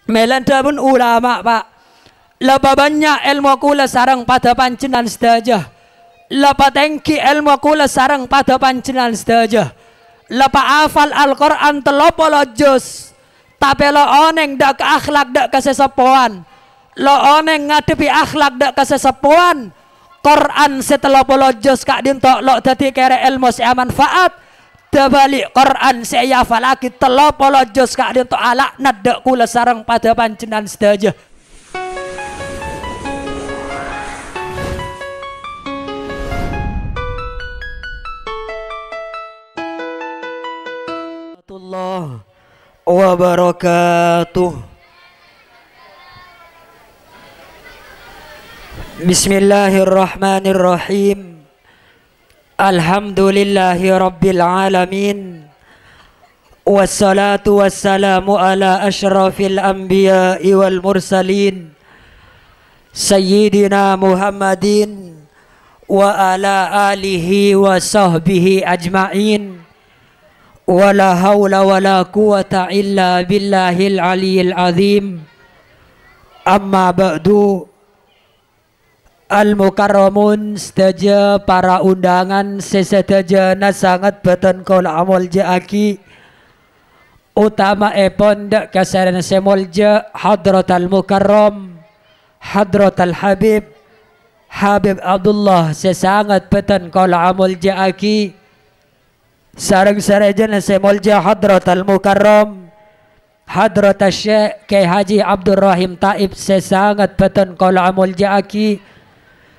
Melandabun ulama Pak. Lapa banyak ilmu kula sarang pada pancenan sedaya. Lapa tengki ilmu kula sarang pada pancenan sedaya. Lapa hafal Al-Quran 30 juz. Tapi lo oneng dak ke akhlak dak ke sesepuan. Lo oneng ngadepi akhlak dak ke sesepuan. Quran 30 juz kak dintok lo dadi kere ilmu si manfaat. Terbalik Quran saya falaki 30 juz kak dintok alak nadak kula sarang pada pancenan sedaya. Allah wabarakatuh. Bismillahirrahmanirrahim. Alhamdulillahi rabbil alamin. Wassalatu wassalamu ala ashrafil anbiya'i wal mursalin Sayyidina Muhammadin wa ala alihi wa sahbihi ajma'in. Wala hawla wala quwata illa billahil aliyil azim. Amma ba'du. Al-mukarramun sedaja para undangan sesedaja na sangat beten kol amal jaaki. Utama epon dak kasaran semolja hadrat al-mukarram hadrat al-habib Habib Abdullah sesangat beten kol amal jaaki. Sarang sarajan semolja hadrat al-mukarram hadrat al-syekh Kyai Haji Abdul Rahim Taib sesangat beten kol amal jaaki.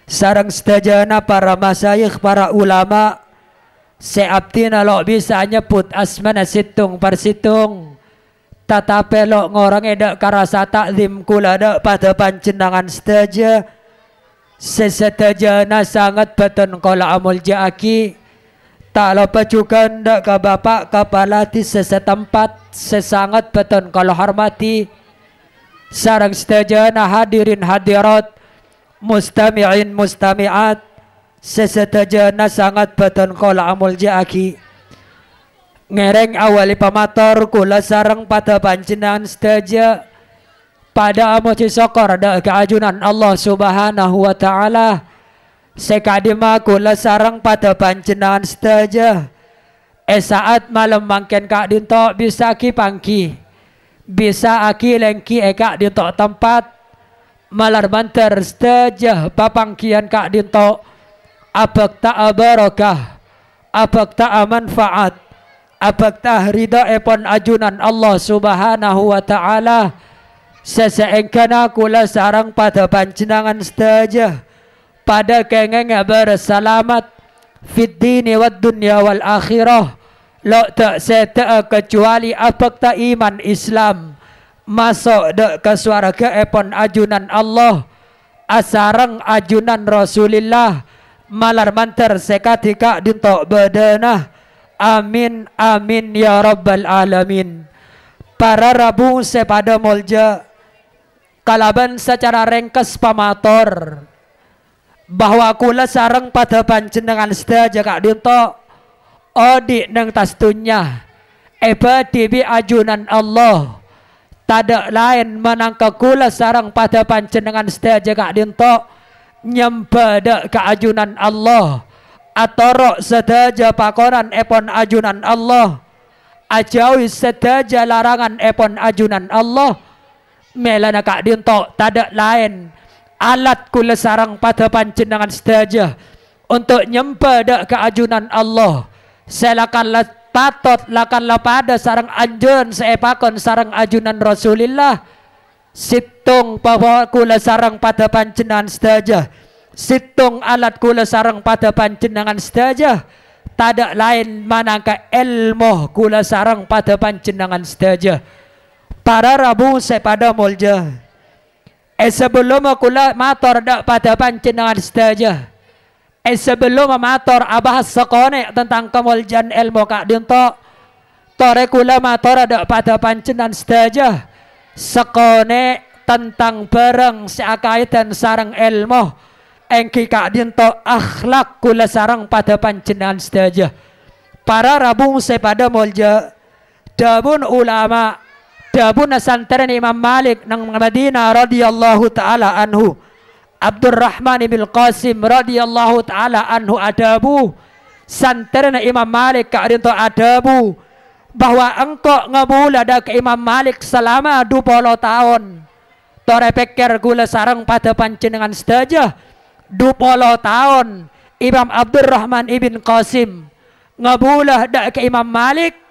Sarang sedajana para masyayikh para ulama seabtina lo bisa nyebut asmana situng persitung. Tetapi lo ngorang edak karasa taklim kula dak pada pancenangan sedaja. Sesedajana sangat beten kala amul jaaki. Tak lupa juga ndak ke bapak kepala di sesetempat sesangat beten kala hormati. Sarang sedajana hadirin hadirat mustami'in mustami'at sesedajana sangat beten kala amul jaaki. Ngereng awali pamator kula sarang pada panjenengan sedaja pada amuci syukur da keajunan Allah subhanahu wa ta'ala. Sekadima kula sarang pada panjenengan sedaja saat malam mangken kak dintok bisa ki pangki bisa aki lengki kak dintok tempat malar banter sedaja papangkian kak dintok abak tak barakah abak tak manfaat abak tak ridha epon ajunan Allah subhanahu wa ta'ala. Seseengkana kula sarang pada panjenengan sedaja pada kengeng berselamat fid dini wad dunya wal akhirah. Lo tak seta kecuali abak tak iman Islam masuk dek ke surga epon ajunan Allah asarang ajunan Rasulillah malar manter sekatika dintok badanah. Amin amin ya rabbal alamin. Para rabu sepada molja kalaban secara ringkas pamator bahwa kula sarang pada panjenengan sedaja kak dintok odik nang tastunya eba tibi ajunan Allah. Tada lain menangka kula sarang pada panjenengan sedaja kak dintok nyembah dak keajunan Allah atorok sedaja pakoran epon ajunan Allah ajawi sedaja larangan epon ajunan Allah. Melana kak dintok tada lain alat kula sarang pada panjenengan sedaja untuk nyembah dak keajunan Allah. Selakanlah patot lakanlah pada sarang anjeun seepakon sarang ajunan Rasulillah. Situng bahwa kula sarang pada panjenengan sedaja situng alat kula sarang pada panjenengan sedaja tada lain manangka ilmu kula sarang pada panjenengan sedaja. Para rabu sepada molja sebelum kula mator dak pada panjenengan sedaja sebelum mator abahas sekone tentang kemoljan ilmu kak dintok tore kula mator dak pada panjenengan sedaja sekone tentang barang seakaitan sarang ilmu engki kak dintok akhlak kula sarang pada panjenengan sedaja. Para rabu sepada molja dabun ulama adabun santren Imam Malik nang Madinah radhiyallahu taala anhu. Abdurrahman bin Qasim radhiyallahu taala anhu adabu santren Imam Malik ka adinto adabu bahwa engkau ngabula da ke Imam Malik selama 20 tahun. Tore pikir gula sarang pada panjenengan sedaya 20 tahun Imam Abdurrahman ibn Qasim ngabula da ke Imam Malik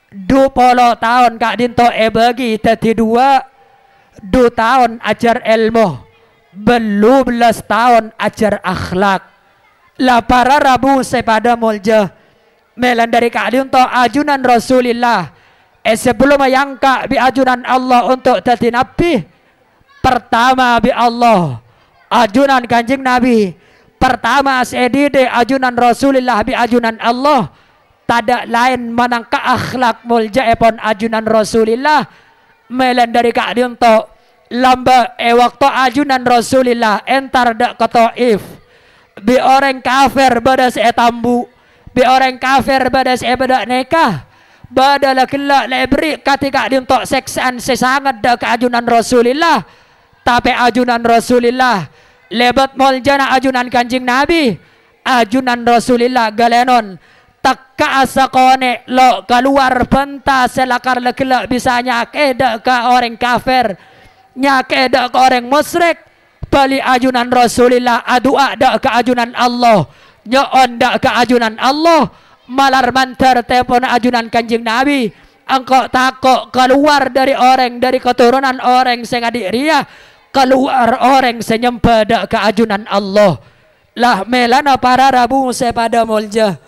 20 tahun kak dinto bagi tadi 2 tahun ajar ilmu, belum 11 tahun ajar akhlak. La para rabu sepada mulja melan dari kak dinto ajunan Rasulullah sebelum mayangka bi ajunan Allah untuk tadi nabi pertama bi Allah ajunan kanjeng Nabi pertama sedide ajunan Rasulullah bi ajunan Allah. Tada lain manangka akhlak mulja epon ajunan Rasulillah melan dari kak dinto lamba waktu ajunan Rasulillah entar dak ke Taif bi orang kafir bada setambu bi orang kafir bada sebada nekah bada lakilla lebri ketika dinto seksaan sesangat dak ke ajunan Rasulillah tapi ajunan Rasulillah lebat muljana ajunan kanjing Nabi ajunan Rasulillah galenon takka asakone lo keluar pentas selakar lekela bisa nyakeda ke orang kafir nyakeda ke orang musyrik bali ajunan Rasulillah adua dak ke ajunan Allah nyoon dak ke ajunan Allah malar mantar telepon ajunan kanjeng Nabi engkau takut keluar dari orang dari keturunan orang sengadik ria keluar orang senyembah dak ke ajunan Allah lah melana para rabu sepada mulja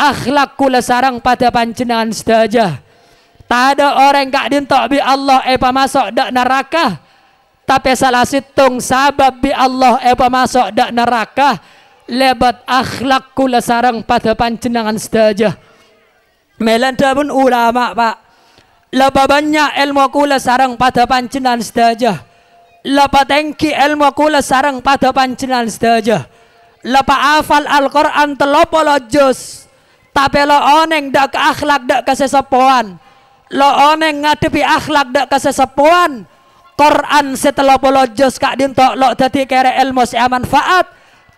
akhlak kula sarang pada panjenengan sedaya. Tak ada orang gak dintok bi Allah masuk dak neraka. Tapi salah situng sabab bi Allah masuk dak neraka. Lebat akhlak kula sarang pada panjenengan sedaya. Melanda pun ulama pak. Lebih banyak ilmu kula sarang pada panjenengan sedaya. Lebih tinggi ilmu kula sarang pada panjenengan sedaya. Lebih hafal Al-Quran 30 juz. Tapi lo oneng dak ke akhlak dak ke sesepuan lo oneng ngadepi akhlak dak ke sesepuan Quran setelah polo juz kak dintok lo dadi kere ilmu saya manfaat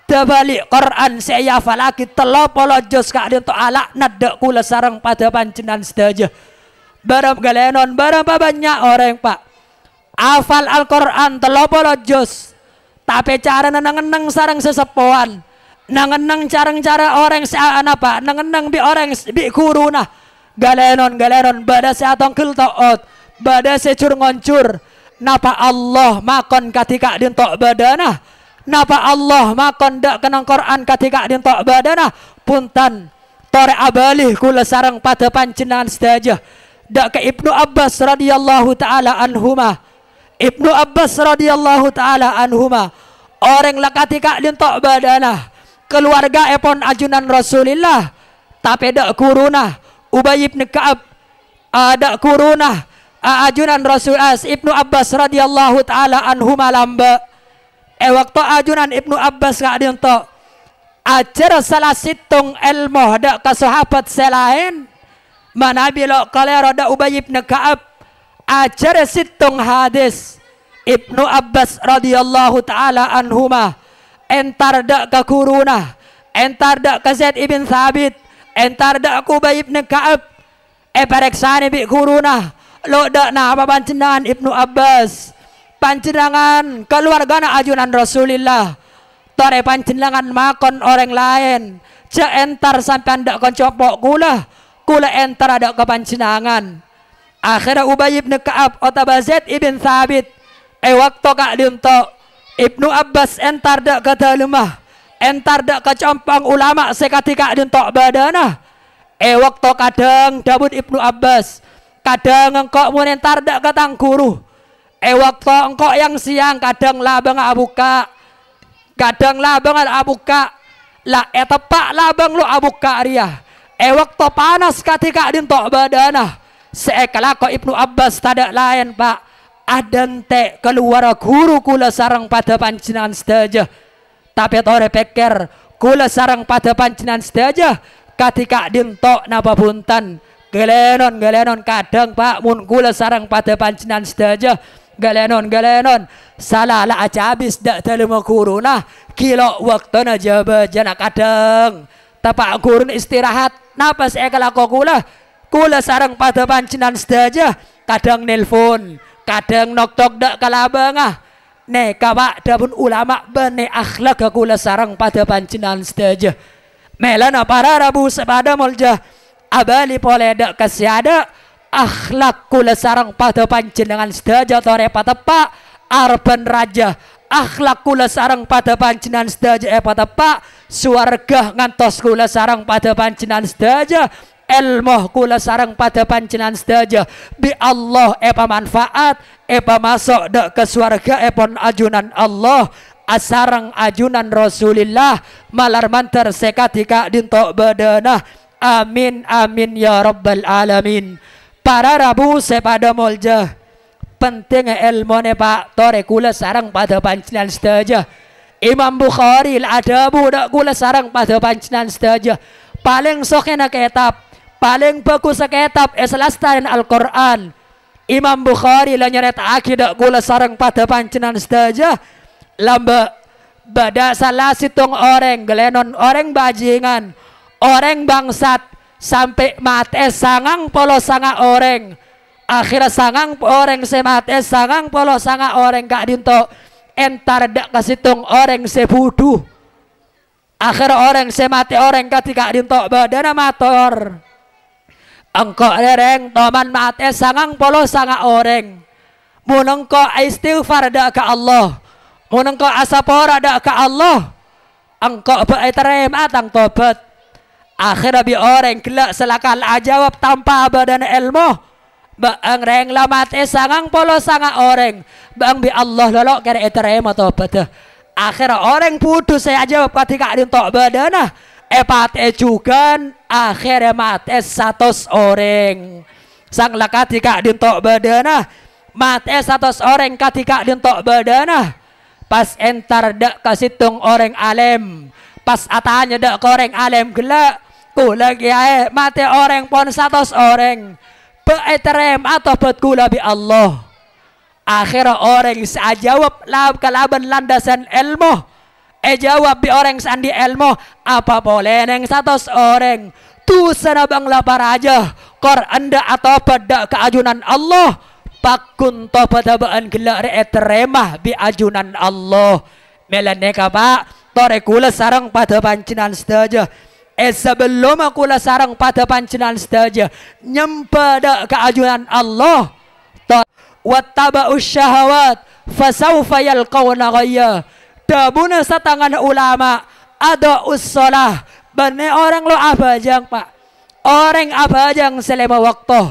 terbalik Quran saya falaki telah polo juz kak dintok alak nadak kula sarang pada panjenengan sedaya barang galenon berapa banyak orang pak hafal Al-Quran telah polo juz tapi cara neneng sarang sesepuan nangenang cara orang saan apa nangenang bi orang bi kuruna galenon bada seatong kil taot bada secur ngoncur napa Allah makon katika dintok badana napa Allah makon dak kenang Quran katika dintok badana puntan tore abalih kula sarang pada panjenengan sedaya dak ke Ibnu Abbas radhiyallahu taala anhuma Ibnu Abbas radhiyallahu taala anhuma orang lakatika dintok badana keluarga epon ajunan Rasulillah tapi dak kuruna Ubay bin Ka'ab ada kuruna ajunan Rasul Ibnu Abbas radhiyallahu taala anhu malamba waktu ajunan Ibnu Abbas ka dinto ajar salah situng ilmu dak ka sahabat selain manabilo kalero dak Ubay bin Ka'ab ajar situng hadis Ibnu Abbas radhiyallahu taala anhuma entar dak ke kuruna entar dak ke Zaid ibn Thabit entar dak ku Ubay ibn Ka'ab pereksane bi kuruna lo dak na apa panjenengan Ibnu Abbas panjenengan keluargana ajunan Rasulillah tore panjenengan makon orang lain ce entar sampean dak koncopok kula entar dak ke panjenengan akhirnya Ubay ibn Ka'ab otaba Zaid ibn Thabit waktu kak dinto Ibnu Abbas entar dak ke dalemah entar dak ke compang ulama sekatika dintok badana waktu kadang Dawud Ibnu Abbas kadang engkau mun entar dak ke tangkuru waktu engkau yang siang kadang labang abuka kadang labang abuka lah tepak labang lu abuka ria waktu panas ketika dintok badana seekala ko Ibnu Abbas tadak lain pak adante keluar guru kula sarang pada panjenengan sedaya tapi tore pikir kula sarang pada panjenengan sedaya ketika dintok napa punten Galenon kadang Pak mun kula sareng pada panjenengan sedaya galenon salah la aja habis dak telema kuruna kilo waktuna jaba jana kadang tapak kurun istirahat napas ekala kula sareng pada panjenengan sedaya kadang nelpon kadang nok-tok dak kalabangah neka Pak dapun ulama bane akhlak kula sareng pada panjenengan sedaya melana para rabu sepada molja abali pole dak kasiada akhlak kula sareng pada panjenengan sedaya tore patepa arban raja akhlak kula sareng pada panjenengan sedaya patepa suarga ngantos kula sareng pada panjenengan sedaya ilmu kula sareng pada panjenengan sedaya bi Allah manfaat masuk dak ke surga pon ajunan Allah asarang ajunan Rasulillah malar mantar sekatika dintok badana amin amin ya rabbal alamin. Para rabu sepada molja penting ilmu ne Pak tore kula sarang pada panjenengan sedaya Imam Bukhari al-adabu dak kula sarang pada panjenengan sedaya paling sokena kitab paling bagus kitab Al-Astan Al-Qur'an Imam Bukhari la nyeret akidah kula sarang pada panjenengan sedaya lamba bada salah situng orang gelenon orang bajingan orang bangsat sampai mate sangang polo sanga orang akhirnya sangang orang semate sangang polo sanga orang kak dinto entar dak kasitung orang sebudu akhir orang semate orang ketika dinto badana mator engkau dereng toman mate sangang polo sanga orang munengko istighfar dak ke Allah munengko asapora dak ke Allah engkau berterima tang tobat akhirnya bi orang gelak selakal jawab tanpa badan ilmu bang reng lamat sangang polo sanga orang bang bi Allah lolok kira terima tobat akhirnya orang putus saya jawab ketika dintok badana pate juga akhirnya mate 100 orang sang laka ketika dintok badana mate 100 orang ketika dintok badana pas entar dak kasitung orang alim pas atanya dak koreng alim gelak kula kiai mate orang pon 100 orang beeterem atau bet kula bi Allah akhirnya orang jawab lab kalaban landasan ilmu jawab bi orang sandi ilmu apa boleh neng 100 orang tu sanabang lapar aja kor anda atau pada keajunan Allah pakun tobat abaan gelak reeteremah bi ajunan Allah melaneka Pak tore kula sarang pada panjenengan sedaya sebelum kula sarang pada panjenengan sedaya nyempada keajunan Allah wattaba'us syahawat fasawfa yalqawna ghayya dabuna satangan ulama ada ussalah bane orang lo abajang Pak orang abajang selama waktu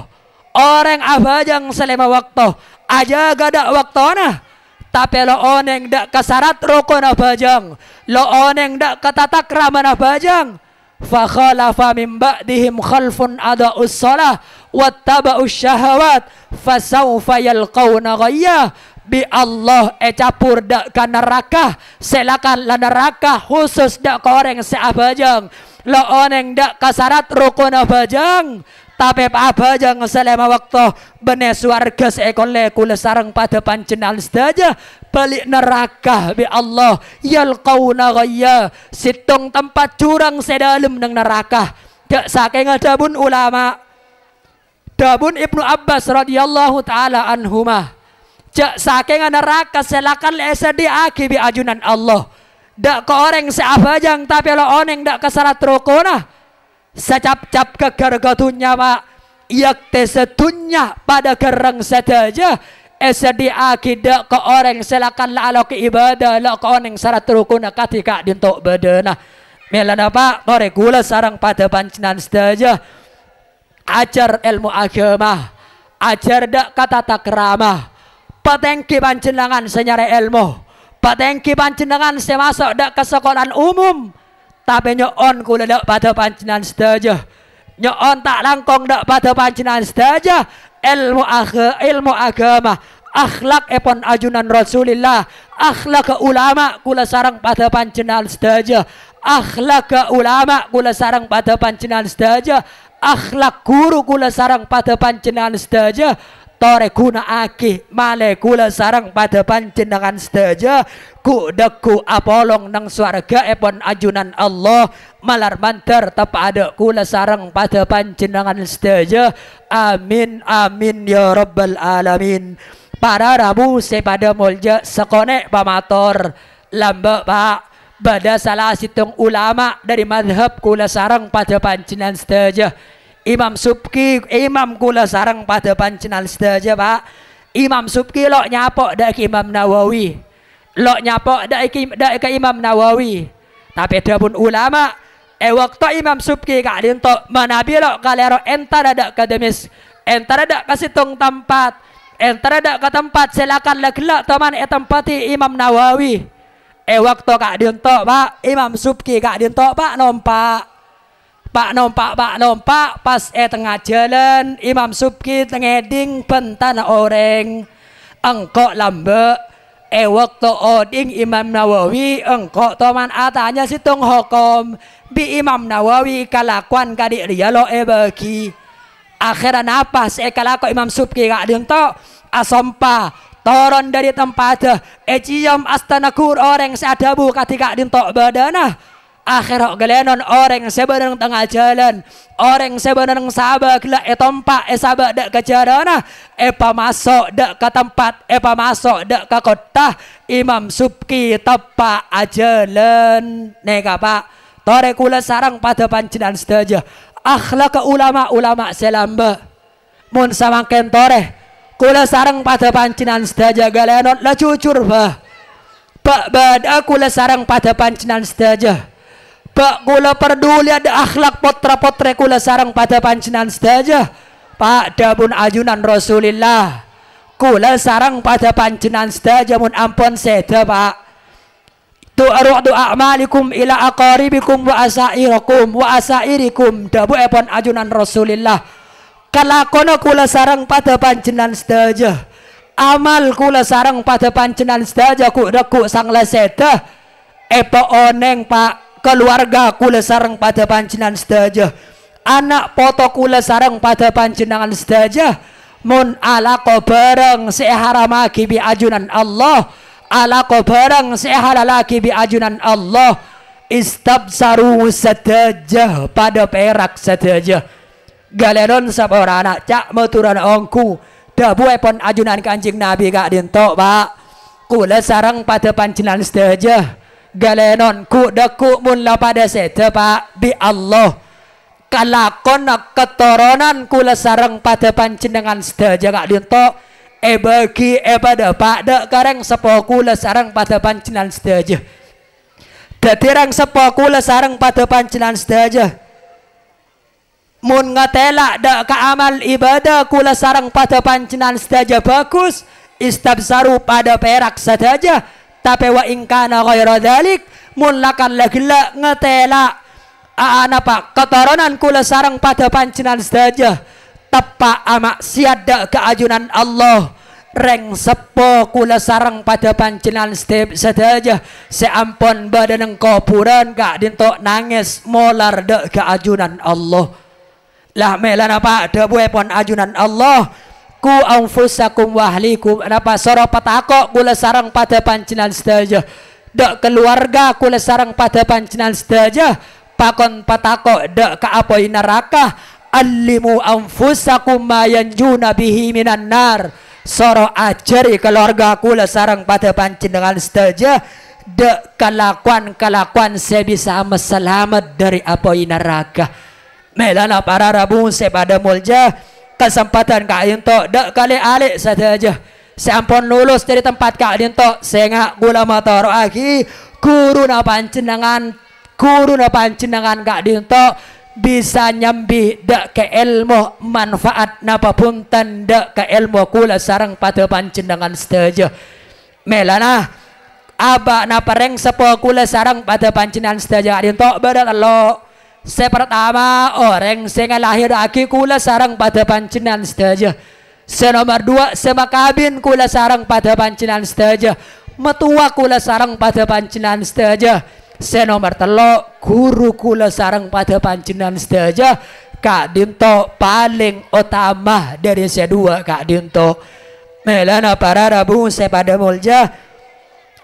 orang abajang selama waktu aja gada waktona tapi lo oneng dak kasarat rokon abajang lo oneng dak katatak ramana bajang fa khalafa min ba'dihim khalfun ada'us shalah wattaba'us syahawat fasawfa yalqawna ghayya bi Allah capur dak ka neraka selakan la neraka khusus dak koreng seabajang lo oneng dak kasarat rukun abajang tapi abajang selama waktu benes warga seekon le kula sarang pada panjenengan sedaya balik neraka bi Allah yalqauna ghayya situng tempat curang sedalem nang neraka dak saking adabun ulama dabun Ibnu Abbas radhiyallahu taala anhumah jak saking neraka selakan esadiaki bi ajunan Allah dak ke orang seabajang tapi lo oneng dak kesarat rukuna secap-cap kegargatunya Pak yak tesetunya pada gerang saja esadiaki dak ke orang selakan la alo ke ibadah la ke oneng syarat rukuna ketika dintok badana melana Pak tore gula sarang pada panjenengan saja ajar ilmu agama ajar dak kata takramah patengki panjenengan senyare ilmu patengki panjenengan semasuk dak ke sekolahan umum tapi nyon kula dak pada panjenengan sedaya nyon tak langkong dak pada panjenengan sedaya ilmu agama akhlak epon ajunan Rasulillah akhlak ulama kula sarang pada panjenengan sedaya akhlak ulama kula sarang pada panjenengan sedaya akhlak guru kula sareng pada panjenengan sedaya tore gunakake malih kula sareng pada panjenengan sedaya ku deku apolong nang swarga epon ajunan Allah malar mantar tepada kula sareng pada panjenengan sedaya amin amin ya rabbal alamin. Para rabu sepada mulja sekone pamator lamba pak bada salah situng ulama dari madhab kula sareng pada panjenengan sedaya Imam Subki, Imam kula sareng pada panjenengan sedaya pak. Imam Subki lo nyapok dak Imam Nawawi, lo nyapok dak ke Imam Nawawi. Tapi dapun ulama, waktu Imam Subki kak dinto manabi lo kalero entar ada akademis, entar ada kasitung tempat, entar ada ke tempat silakan lagla teman tempati Imam Nawawi. Waktu kak dinto pak Imam Subki kak dinto pak nompak. Pak nompak pas tengah jalan Imam Subki tengeding pentan orang engkau lambe waktu oding Imam Nawawi engkau teman atanya situng hukum bi Imam Nawawi kalakuan kadik dia lo bagi akhirnya napas kalako Imam Subki kak dinto asompa turun dari tempat cium astanakur orang seadabu ketika dinto badana akhirnya galenon orang sebenarnya tengah jalan orang sebenarnya sabak lah etompa sabak dak ke jarana masuk dak ke tempat masuk dak ke kota Imam Subki tepa ajalan nega pak tore kula sarang pada panjenengan sedaya akhlak ulama selamba mun samangken tore kula sarang pada panjenengan sedaya galenon lah jujur bah pak bada kula sarang pada panjenengan sedaya Pak kula peduli ada akhlak potra-potre kula sarang pada panjenengan sedaya Pak dabun ajunan Rasulillah kula sarang pada panjenengan sedaya mun ampun seda Pak tu'rudu a'malikum ila aqaribikum wa asairikum dabu epon ajunan Rasulillah kalakono kula sarang pada panjenengan sedaya amal kula sarang pada panjenengan sedaya ku sang leseda epo oneng Pak keluarga kula sareng pada panjenengan sedaya anak poto kula sareng pada panjenengan sedaya mun alaqo bareng seharamaki bi ajunan Allah alaqo bareng sehalalaki bi ajunan Allah istabsaru sedaya pada perak sedaya galeron sapora anak cak meturan ongku dabu epon ajunan Kanjeng Nabi kak dinto pak kula sareng pada panjenengan sedaya galenon ku deku mun la pada sete pak bi Allah kalakon keturunan kula sareng pada panjenengan sedaya kak dinto bagi pada pak dek kareng sepo kula sareng pada panjenengan sedaya dadi rang sepo kula sareng pada panjenengan sedaya mun ngatela dek ka amal ibadah kula sareng pada panjenengan sedaya bagus istabsaru pada perak sedaya tapi wa ingkana ghaira dzalik mun lakan lagila ngetela apa keturunan kula sareng pada panjenengan sedaya tepa maksiat dak keajunan Allah reng sepo kula sareng pada panjenengan sedaya seampun badan kuburan gak dinto nangis molar dak keajunan Allah lah melana pak debu pon ajunan Allah ku anfusakum wahlikum napa soro patako kula sareng pada panjenengan sedaya dak keluarga kula sareng pada panjenengan sedaya pakon patako dak ka apoi neraka allimu anfusakum ma yanjuna bihi minan nar soro ajari keluarga kula sareng pada panjenengan sedaya dak kelakuan sebisa selamat dari apoi neraka melana para rabu sepada mulja kesempatan kak dinto dak kali alik saja seampun lulus dari tempat kak dinto sengak gula motor lagi guru na panjenengan kak dinto bisa nyambi dak ke ilmu manfaat napa punten dak ke ilmu kula sareng pada panjenengan saja melana aba napa reng sepo kula sareng pada panjenengan saja kak dinto badallo pertama orang sing lahir lagi kula sareng pada panjenengan sedaya senomor dua semakabin kula sareng pada panjenengan sedaya metua kula sareng pada panjenengan sedaya senomor telo guru kula sareng pada panjenengan sedaya Kak Dinto paling utama dari sedua Kak Dinto. Melana para rabu pada mulja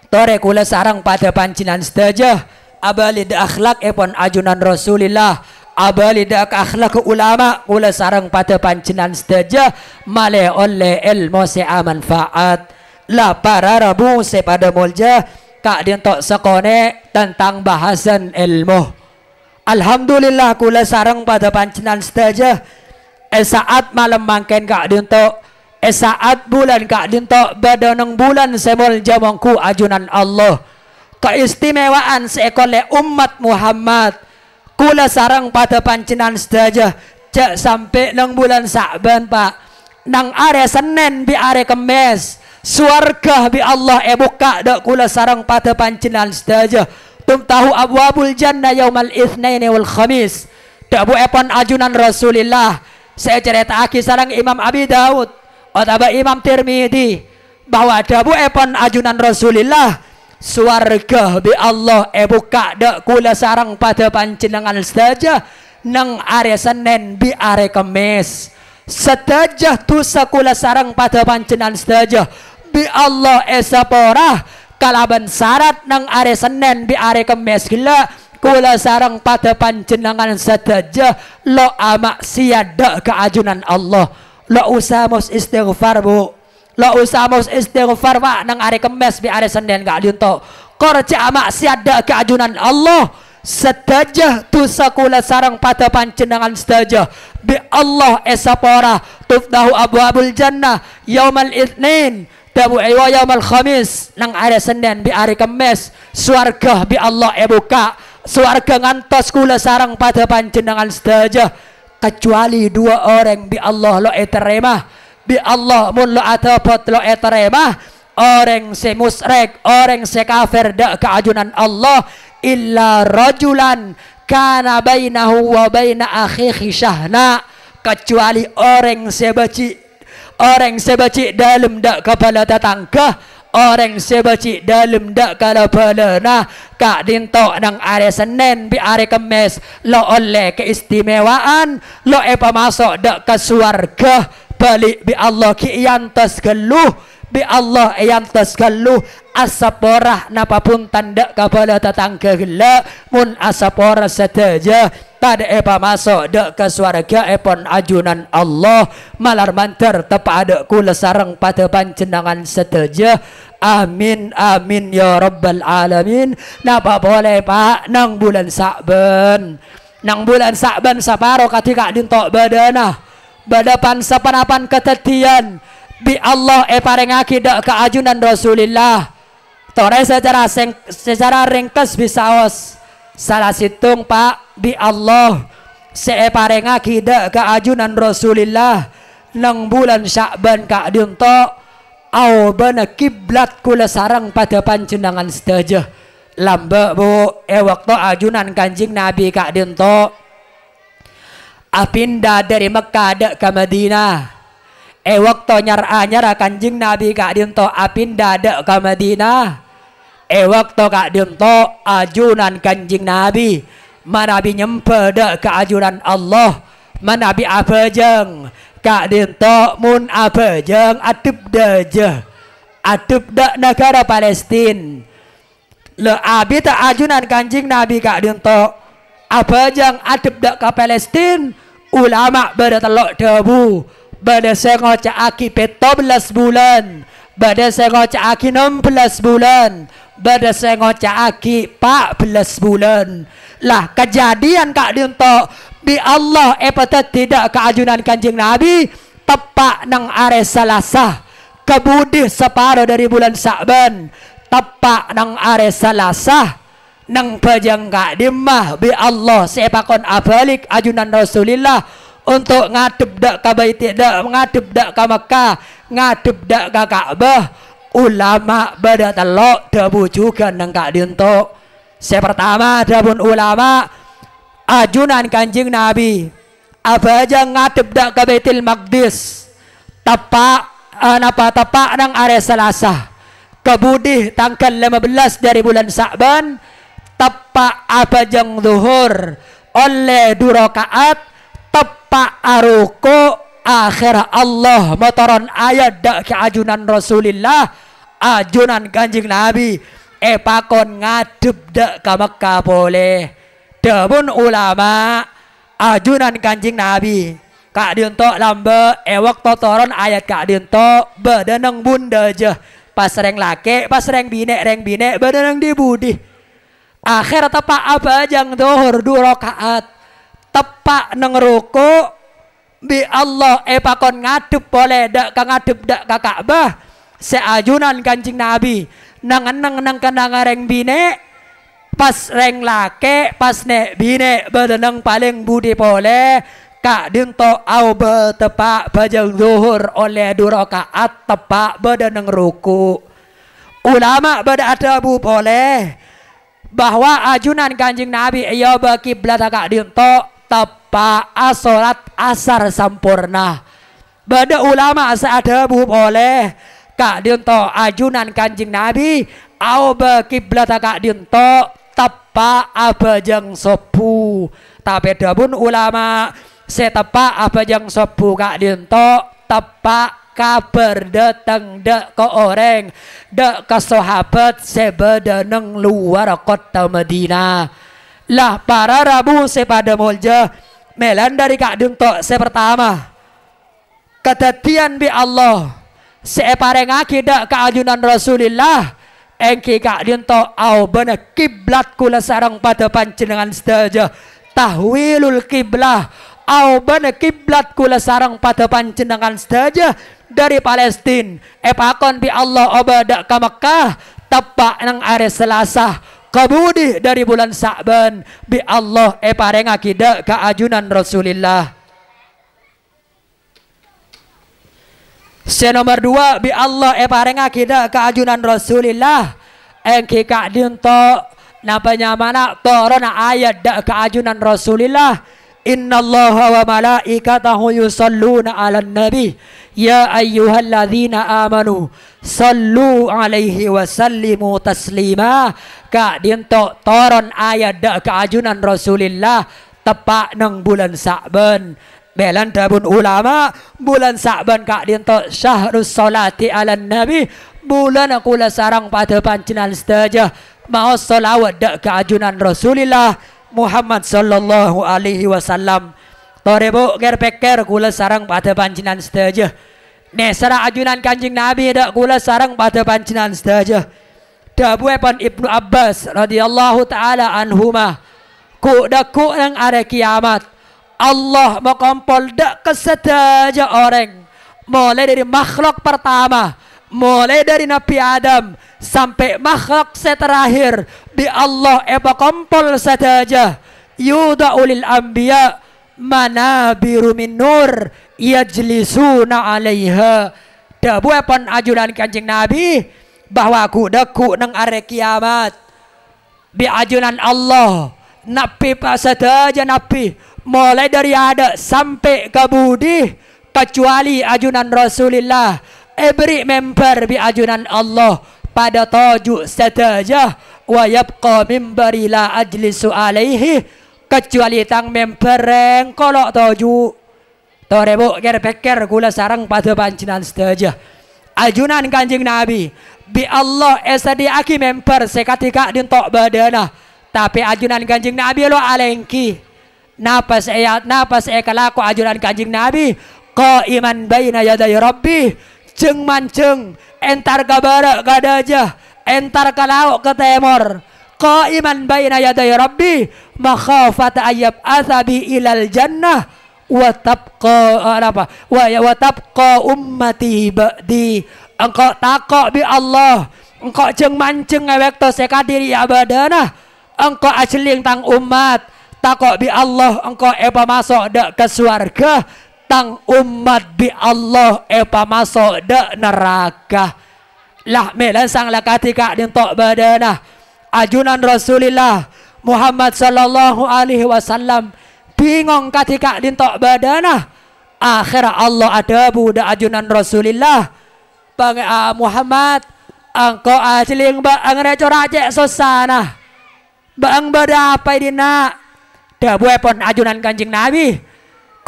tore kula sarang pada pancinan sedaja abalid akhlak epon ajunan Rasulillah abalid akhlak ulama kula sarang pada pancinan sedaja male oleh ilmu sea manfaat la para rabu pada mulja Kak Dinto sekone tentang bahasan ilmu. Alhamdulillah kula sarang pada pancinan sedaja saat malam mangken Kak Dinto saat bulan Kak Dinto badanang bulan semol jamangku ajunan Allah keistimewaan seekole umat Muhammad kula sarang pada pancinan sedaja cek sampai nang bulan Sa'ban Pak nang are Senin bi are Kemis suarga bi Allah buka dak kula sarang pada pancinan sedaja tum tahu abwabul jannah yaumal itsnaini wal khamis dak bu epon ajunan Rasulillah saya cerita aki sarang Imam Abi Daud atau Imam Tirmidzi bahwa dabu epon ajunan Rasulillah suarga bi Allah buka dak kula sarang pada panjenengan saja nang are Senin bi are Kemis sedajah tu sakula sarang pada panjenengan saja bi Allah esapora kalaban syarat nang are Senin bi are Kemis gila kula sarang pada panjenengan saja lo amak siada ke ajunan Allah lo usamos istighfar bu lo usamos istighfar pak nang are Kemis bi are Senin Kak Dinto korja amak siada ke ajunan Allah sedajah tu sakula sarang pada panjenengan sedajah bi Allah esapora tufdahu abwabul jannah yaumal itsnin dabu yaumal khamis nang are Senin bi are Kemis suarga bi Allah buka suarga ngantos kula sarang pada panjenengan sedajah kecuali dua orang bi Allah lo terima bi Allah mun lo atapot lo terima orang se musyrik orang se kafir dak keajunan Allah illa rajulan kana bainahu wa baina akhihi syahna kecuali orang sebaci dalam dak kepala tetangga orang sebaci dalam dak kepala nah Kak Dinto nang are Senin bi are Kemis lo oleh keistimewaan lo masuk dak ke surga balik bi Allah ki yantas geluh bi Allah yantas geluh asaporah napa pun tanda kepala tetangga gela mun asapora saja tada masuk dak ke surga epon ajunan Allah malar mantar tepada kula sareng pada panjenengan sedaja amin amin ya rabbal alamin napa boleh Pak nang bulan Sa'ban saparo ketika Dinto badana badapan sapanapan ketetian bi Allah parengaki dak keajunan Rasulillah tore secara ringkas bisaos salah situng Pak bi Allah parengaki dak keajunan Rasulillah nang bulan Sa'ban Kak Dinto au bana kiblat kula sarang pada panjenengan sedaja lamba bu waktu ajunan Kanjeng Nabi Kak Dinto apinda dari Mekah dak ke Madinah waktu nyara Kanjeng Nabi Kak Dinto apinda dak ke Madinah waktu Kak Dinto ajunan Kanjeng Nabi manabi nyempe dak ke ajunan Allah manabi abajeng Kak Dinto mun abajeng adep daja adep dak negara Palestina le abi tak ajunan Kanjeng Nabi Kak Dinto abajeng adep dak ke Palestina ulama pada telok debu pada sengoca aki 17 bulan pada sengoca aki 16 bulan pada sengoca aki 14 bulan lah kejadian Kak Dinto bi Allah tidak keajunan Kanjeng Nabi tepak nang are Selasa kebudih separuh dari bulan Sa'ban tepak nang are Selasa nang pajang Kak Dimah bi Allah sepakon abalik ajunan Rasulillah untuk ngadep dak ka bait dak ngadep dak ka Makkah ngadep dak ka Ka'bah ulama pada telok debu juga nang Kak Dinto pertama dabun ulama ajunan Kanjeng Nabi apa aja ngadep dak ke Baitul Maqdis tapak tapak nang are Selasa kebudih tanggal 15 dari bulan Sa'ban tapak apa jang zuhur oleh 2 rakaat tepak aruko akhir Allah motoron ayat dak ke ajunan Rasulillah ajunan Kanjeng Nabi pakon ngadep dak ke Mekah boleh debun ulama ajunan Kanjeng Nabi kak dientok lambe waktu toron ayat kak dientok bedeneng bunda je pas reng lake pas reng bine bedeneng di budi akhir tepak apa jang dohor 2 rakaat tepak neng ruku bi Allah pakon ngadep boleh dak ka ngadep dak ka Ka'bah seajunan Kanjeng Nabi nang kenang reng bine pas reng lake pas nek bine bedeneng paling budi boleh kak dinto au tepak bajang zuhur oleh 2 rakaat tepak bedeneng ruku ulama beradabu boleh bahwa ajunan Kanjeng Nabi iya berkiblat kak dinto tepak salat asar sampurna bada ulama seadabu boleh kak dinto ajunan Kanjeng Nabi au berkiblat kak dinto tepak abajang sopu tapi dabun ulama setepak abajang sopu kak dinto tepak kabar datang dak ke orang dak ke sahabat sebedeneng luar kota Madinah lah para rabu sepada mulja melan dari kak dinto sepertama kedatian bi Allah separeng akidah keajunan Rasulillah engki kak dinto au bana kiblat kula sarang pada panjenengan sedaja tahwilul kiblah au bana kiblat kula sarang pada panjenengan sedaja dari Palestina pakon bi Allah obadak ke Mekah tepak nang hari Selasa kabudi dari bulan Sa'ban bi Allah pareng akidah keajunan Rasulillah nomor 2 bi Allah pareng akidah keajunan Rasulillah engki kak dinto napanya mana torona ayat dak keajunan Rasulillah innallaha wa malaikatahu yusalluna 'alan nabi ya ayyuhalladzina amanu sallu alaihi wa sallimu taslima kak dinto toron ayat dak keajunan Rasulillah tepak nang bulan Sa'ban belan dabun ulama bulan Sa'ban kak dinto syahrus salati 'alan nabi bulan kula sarang pada panjenengan sedaja mau selawat dak keajunan Rasulillah Muhammad sallallahu alaihi wasallam torebo ger peker kula sarang pada panjenengan sedaja nesara ajunan Kanjeng Nabi dak kula sarang pada panjenengan sedaja dabu Ibnu Abbas radhiyallahu taala anhuma ku daku nang are kiamat Allah mengompol dak kesedaja orang mulai dari makhluk pertama mulai dari Nabi Adam sampai makhluk terakhir bi Allah kompol saja yudaulil anbiya manabiru min nur yajlisuna alaiha dabu ajunan Kanjeng Nabi bahwa aku daku nang are kiamat bi ajunan Allah nabi saja nabi mulai dari ada sampai ke budi kecuali ajunan Rasulullah beri member bi ajunan Allah pada tajuk saja wa yabqa mimbari la ajlisu alaihi kecuali tang mempereng kolok tajuk torebo ger peker gula sarang pada panjenengan saja ajunan Kanjeng Nabi bi Allah esadiaki member sekatika dintok badana tapi ajunan Kanjeng Nabi lo alengki napa saya kalaku ajunan Kanjeng Nabi qaiman baina yaday rabbi jeng manceng entar ke barat ke dajah entar ke laut ke timur qaiman baina yaday rabbi makhafata ayyab asabi ilal jannah wa tabqa ummati ba'di engkau takok bi Allah engkau jeng manceng ngewek to sekadiri abadana engkau ajeling tang umat takok bi Allah engkau masuk dak ke surga tang umat bi Allah masuk dak neraka lah melan sang lakatika dintok badana ajunan Rasulullah Muhammad sallallahu alaihi wasallam bingung ketika dintok badana akhir Allah ada budak ajunan Rasulullah bang Muhammad engkau ajeling ba angrecor acek susana bang bada apa dina dabu pon ajunan Kanjeng Nabi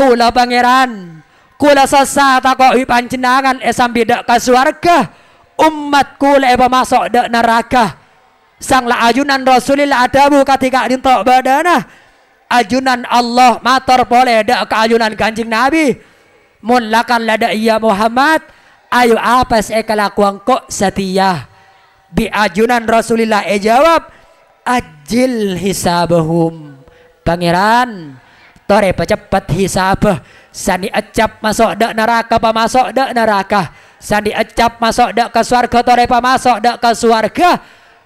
kula pangeran kula sasa takoi panjenengan sampai dak ka swarga umat kula masuk dak neraka sangla ajunan Rasulillah adabu ketika dintok badana ajunan Allah mator boleh dak ke ajunan Kanjeng Nabi mun lakan lada iya Muhammad ayo apa saya kelakuan kok setia bi ajunan Rasulillah jawab ajil hisabahum pangeran tore pecepet hisabah sani acap masuk dak neraka pamasuk dak neraka sani acap masuk dak ke surga tore pamasuk dak ke surga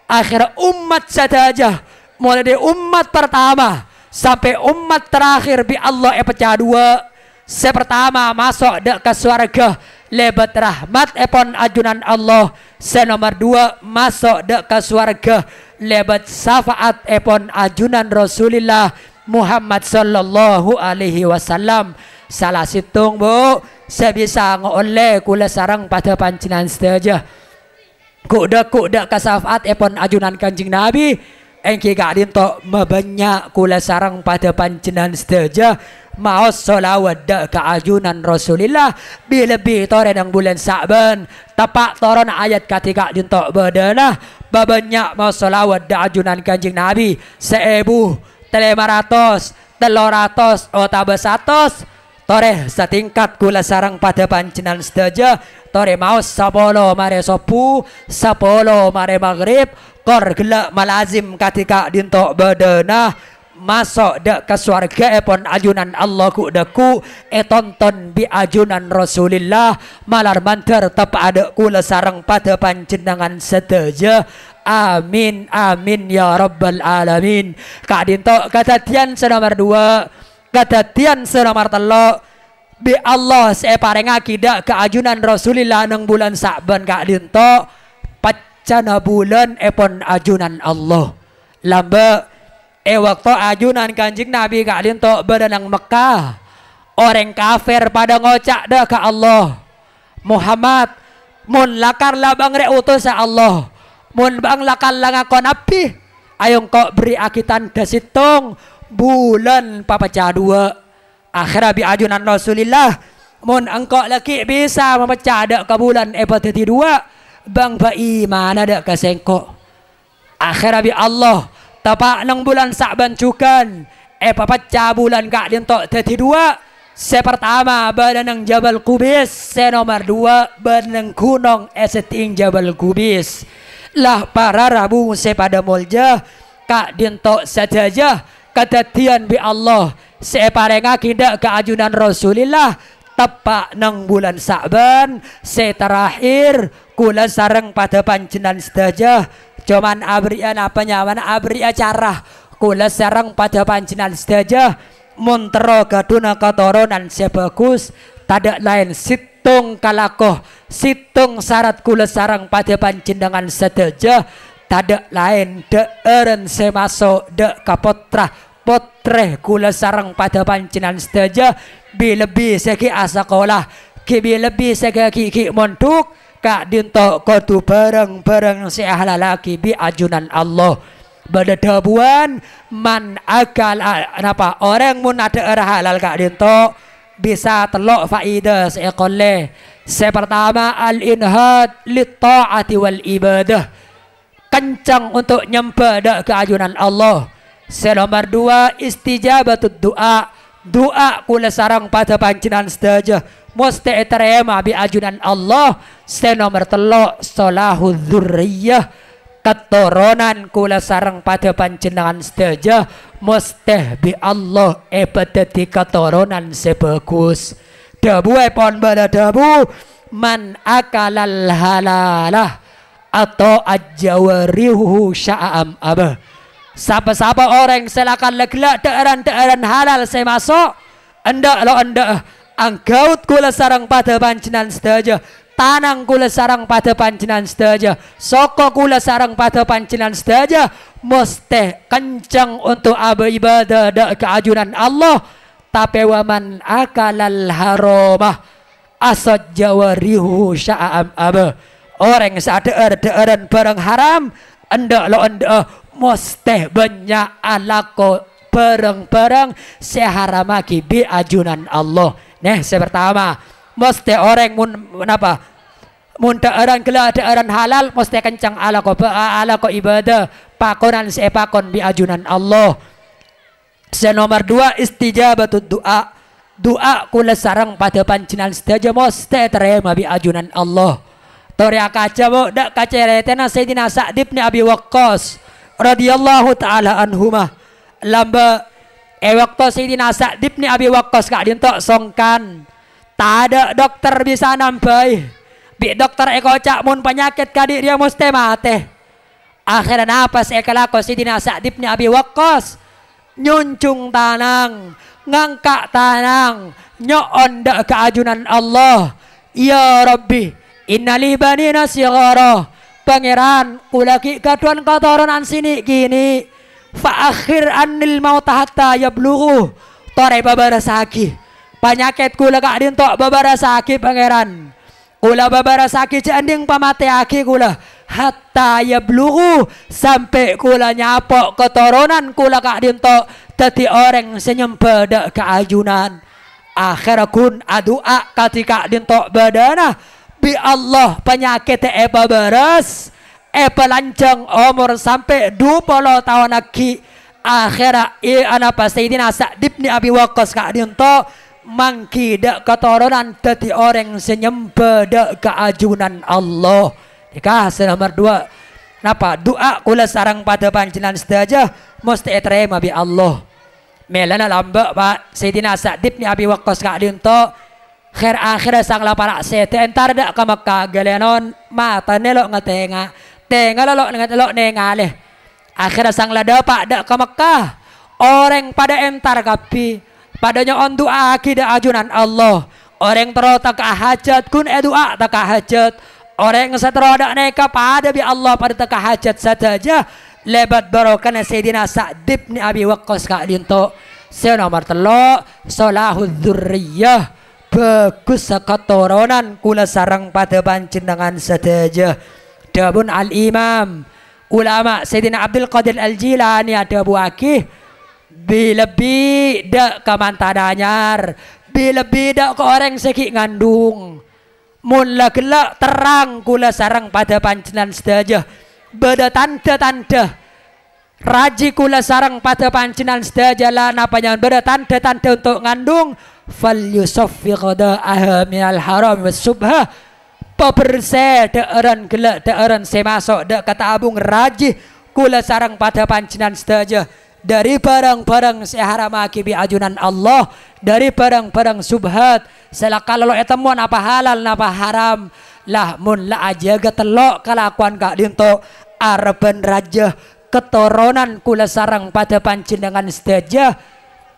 akhir umat saja mulai dari umat pertama sampai umat terakhir bi Allah pecah dua sepertama masuk dak ke surga lebat rahmat epon ajunan Allah senomor dua masuk dak ke surga lebat syafaat epon ajunan Rasulullah Muhammad sallallahu alaihi wasallam salah situng bu sebisa ngoleh kula sarang pada pancingan saja kuda kasafaat epon ajunan Kanjeng Nabi engki gak dinto mabanyak kula sarang pada pancingan saja mau solawat dak ke ajunan Rasulullah lebih tore nang bulan Sa'ban tapak toron ayat ketika dinto badana babanyak mau solawat dak ajunan Kanjeng Nabi 1.300 300 otabah 100 tore setingkat kula sarang pada pancenan saja tore mau 10 mare sopu 10 mare maghrib kor gelak malazim ketika dintok badana masuk dak ke surga epon ajunan Allah ku daku tonton bi ajunan Rasulillah malar mantar tep ada kula sarang pada panjenengan sedaja amin amin ya rabbal alamin kak dinto kadatian senomor 2 kadatian senomor 3 bi Allah saya pareng akidah ke ajunan Rasulillah nang bulan Sa'ban kak dinto pacana bulan epon ajunan Allah lamba waktu ajunan Kanjeng Nabi kak dinto berenang Mekah orang kafir pada ngocak dah ke Allah Muhammad mun lakar labang re utus Allah mun bang lakar langakon api ayong kok beri akitan dasitung bulan papacah 2 akhirnya bi ajunan Rasulillah mun engkau laki bisa memecah dak ke bulan epateti 2 bang ba iman ada ke sengkok akhirnya bi Allah tapak nang bulan Sa'ban cukan papacah bulan kak dintok teti 2 sepertama badan Jabal Kubis senomor 2 badan gunung seting Jabal Kubis lah para rabu sepada mulja kak dintok saja kedatian bi Allah separeng akidah ke ajunan Rasulillah tepak nang bulan Sa'ban terakhir kula sareng pada pancenan saja cuman abrian apa nyaman abri acara kula sareng pada pancenan saja montero gaduna katurunan sebagus tadak lain situng kalakoh situng syarat kula sareng pada panjenengan saja tadak lain deeren semasuk dek kapotrah potreh kula sareng pada panjenengan saja lebih segi asakolah ki lebih segi ki montuk kak dinto kotu bareng si ahla laki bi ajunan Allah badadabuan man akal apa orang mun ada arah halal kak dinto bisa telok faidah seekole sepertama al inhad lit taati wal ibadah kencang untuk nyembah dak ke ajunan Allah senomor 2 istijabatud doa doa kula sarang pada panjenengan saja mesti terima bi ajunan Allah senomor 3 salahul dzurriyyah keturunan kula sareng pada panjenengan saja mesti bi Allah dadi keturunan sebagus dabu pon bada dabu man akalal halalah atau ajawarihu sya'am abah siapa orang silakan leglak daerah halal saya masuk endak lo endak anggaut kula sarang pada panjenengan saja tanang kula sarang pada panjenengan saja soko kula sarang pada panjenengan saja mesti kencang untuk ibadah dak keajunan Allah tapi waman akalal haramah asad jawarihu sya'am abah orang sadar barang haram endak lo endak mesti banyak alako barang-barang seharamaki bi ajunan Allah. Nah, pertama mesti orang mun apa? Mun daaran gela daaran halal mesti kencang ala ko ibadah pakonan sepakon bi ajunan Allah. Nomor 2 istijabatud doa. Doa kula sarang pada panjenengan sedaya mesti terima bi ajunan Allah. Toria kaca bo dak kaceretena Sayyidina Sa'd bin Abi Waqqas radhiyallahu taala anhumah. Lamba waktu Sayyidina Sa'd bin Abi Waqqas kak dintok songkan. Tak ada dokter bisa nambai. Bi dokter eko cak mun penyakit kadik dia mesti mati. Akhirnya apa sekalako Sayyidina Sa'd bin Abi Waqqas nyuncung tanang, ngangkat tanang, nyoon dak keajunan Allah. Ya Rabbi, innali banina sighara. Pangeran, kulaki kaduan katoran sini gini. Fa akhir anil maut hatta yablughu. Tore babarasaki. Penyakit kula kak dintok babarasaki pangeran. Kula babarasaki janding pamateaki kula. Hatta yablughu sampai kula nyapok keturunan kula kak dintok tadi orang senyembah dak keajunan. Akhir kun adua ketika dintok badana bi Allah penyakit babaras pelancang umur sampai 20 tahun lagi. Akhirnya anapa Sayyidina Sa'd bin Abi Waqqas kak dintok mangki dak keturunan tadi orang senyembah dak keajunan Allah. Dikasih nomor 2. Napa doa kula sarang pada panjenengan sedaya mesti terima bi Allah. Melana lamba Pak Sayyidina Sa'd bin Abi Waqqas kak dinto khair akhir sang lapara sete entar dak ka Makkah galenon mata nelo ngatenga tenga lo ngatelo nengale. Akhir sang lada Pak dak ka Makkah orang pada entar kapi padanya on doa akidah ajunan Allah. Orang terota ka hajat kun doa tak hajat. Orang yang seterodak neka pada bi Allah pada teka hajat saja lebat barokana Sayyidina Sa'd bin Abi Waqqas kak dinto. Nomor 3 salahud dzurriyyah bagus keturunan kula sarang pada panjenengan saja. Dabun al imam ulama Sayyidina Abdul Qadir Al Jilani ada buaki lebih dak kamantadanyar lebih dak ke orang seki ngandung. Mula gelak terang kula sarang pada panjenengan sedaya. Beda tanda-tanda raji kula sarang pada panjenengan sedaya lah napanya beda tanda-tanda untuk ngandung. Fal yusaffi qada'aha minal haram was subha. Pebersih daaran gelak daaran semasuk dak kata abung raji kula sarang pada panjenengan sedaya. Dari barang-barang seharamaki bi ajunan Allah, dari barang-barang subhat selakal lo etemuan apa halal napa haram lah mun la aja telok kelakuan kak dinto arben raja keturunan kula sarang pada panjenengan sedaya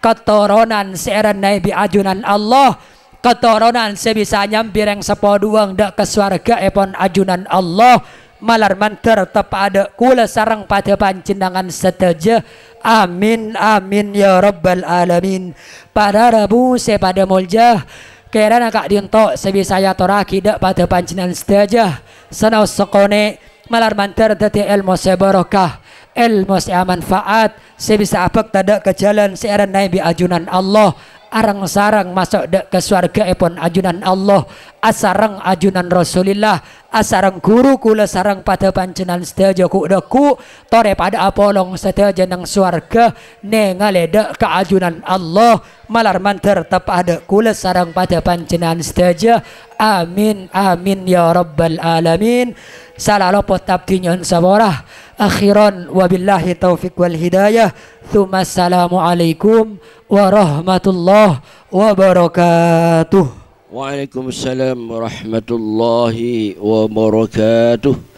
keturunan seeran nabi ajunan Allah keturunan sebisa nyampireng sepoduang dak ke swarga epon ajunan Allah malar manter tepada kula sarang pada panjenengan sedaya. Amin amin ya rabbal alamin. Pada Rabu pada muljah kerana kak dintok sebisa ya toraki dak pada panjenengan sedaya sanau sekone malar manter dadi ilmu sebarokah ilmu semanfaat sebisa apek tadak ke jalan searan nabi ajunan Allah arang sarang masuk dak ke surga epon ajunan Allah asarang ajunan Rasulillah asarang guru kula sarang pada panjenengan sedaya ku daku tore pada apolong sedaya nang surga nengale dak ke ajunan Allah malar manter tepada kula sarang pada panjenengan sedaya. Amin amin ya rabbal alamin. Salah lopot tabtinyon saborah akhiran wabillahi taufiq wal hidayah. Thumma assalamualaikum warahmatullahi wabarakatuh. Waalaikumsalam warahmatullahi wabarakatuh.